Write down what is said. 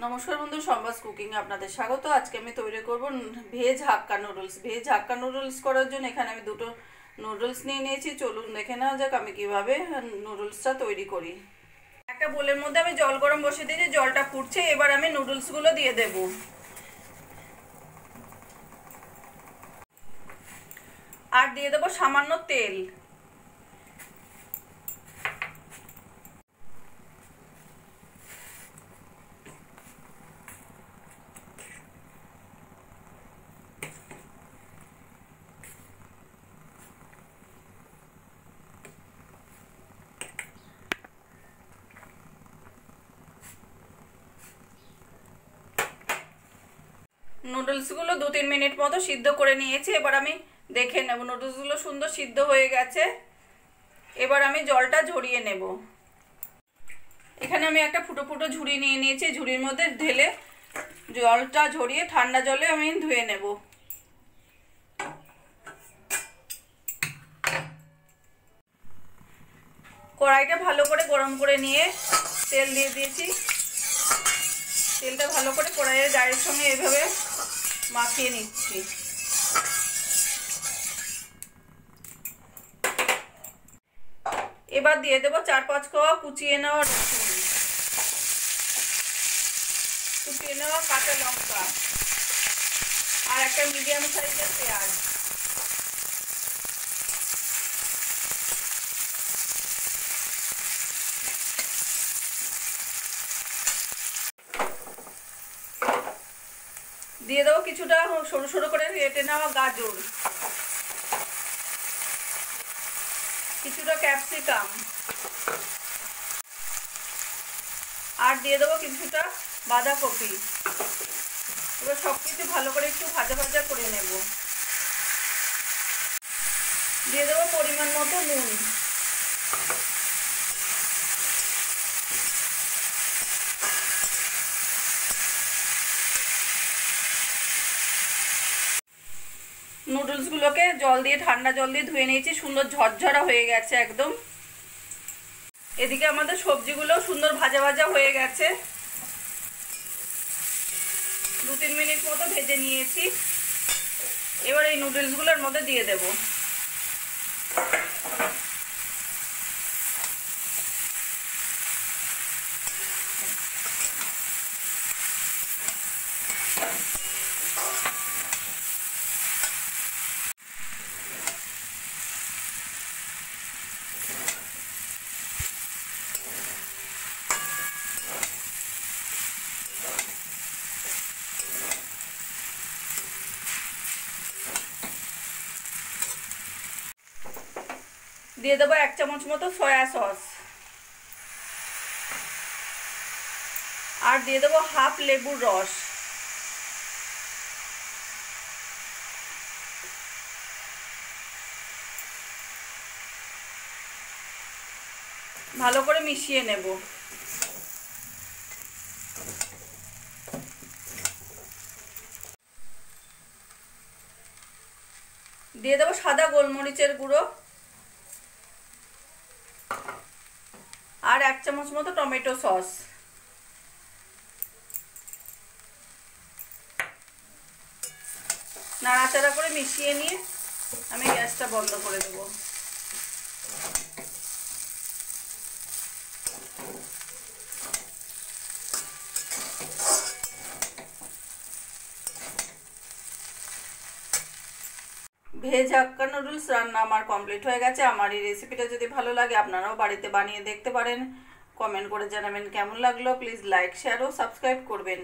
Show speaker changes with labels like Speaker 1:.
Speaker 1: নমস্কার বন্ধু, সম্বাস কুকিং এ আপনাদের স্বাগত। আজকে আমি তৈরি করব veg hakka noodles. Veg hakka noodles করার জন্য এখানে আমি দুটো নুডলস নিয়ে নিয়েছি। চলুন দেখে নেওয়া যাক আমি কিভাবে নুডলসটা তৈরি করি। একটা বোলের মধ্যে আমি জল গরম বসিয়ে দিয়েছি, জলটা ফুটছে। এবার আমি নুডলসগুলো দিয়ে দেব। আর দিয়ে দেবো সামান্য তেল। নুডলসগুলো 2-3 মিনিট মতো সিদ্ধ করে নিয়েছি। এবার আমি দেখে নেব নুডলসগুলো সুন্দর সিদ্ধ হয়ে গেছে। এবার আমি জলটা ঝরিয়ে নেব। এখানে আমি একটা ফুটো ফুটো ঝুড়ি নিয়ে নিয়েছি। ঝুড়ির মধ্যে ঢেলে জলটা ঝরিয়ে ঠান্ডা জলে আমি ধুয়ে নেব। কড়াইটা ভালো করে গরম করে নিয়ে তেল দিয়ে দিয়েছি। তেলটা ভালো করে কড়াইয়ের গায়ের সঙ্গে এভাবে মাখিয়ে নিচ্ছি। এবার দিয়ে দেবো 4-5 কোয়া কুচিয়ে নেওয়া রসুন, কুচিয়ে নেওয়া কাঁচা লঙ্কা আর একটা মিডিয়াম সাইজের পেঁয়াজ। দিয়ে দেবো কিছুটা সরু সরু করে কেটে নেওয়া গাজর, কিছুটা ক্যাপসিকাম আর দিয়ে দেবো কিছুটা বাঁধাকপি। এবার সবকিছু ভালো করে একটু ভাজা ভাজা করে নেব। দিয়ে দেবো পরিমাণ মতো নুন। নুডলসগুলোকে জল দিয়ে ঠান্ডা জল দিয়ে ধুয়ে নিয়েছি, সুন্দর ঝরঝরা হয়ে গেছে একদম। এদিকে আমাদের সবজিগুলো সুন্দর ভাজা ভাজা হয়ে গেছে। 2-3 মিনিট মতো ভেজে নিয়েছি। এবার এই নুডলসগুলোর মধ্যে দিয়ে দেব। দিয়ে দেবো 1 চামচ মতো সয়া সস আর দিয়ে দেবো হাফ লেবুর রস। ভালো করে মিশিয়ে নেব। দিয়ে দেবো সাদা গোলমরিচের গুঁড়ো আর 1 চামচ মতো টমেটো সস। নাড়াচাড়া করে মিশিয়ে নিয়ে আমি গ্যাসটা বন্ধ করে দেব। ভেজ হাক্কা নুডলস রান্না আমার কমপ্লিট হয়ে গেছে। আমার এই রেসিপিটা যদি ভালো লাগে আপনারাও বাড়িতে বানিয়ে দেখতে পারেন। কমেন্ট করে জানাবেন কেমন লাগলো। প্লিজ লাইক, শেয়ার ও সাবস্ক্রাইব করবেন।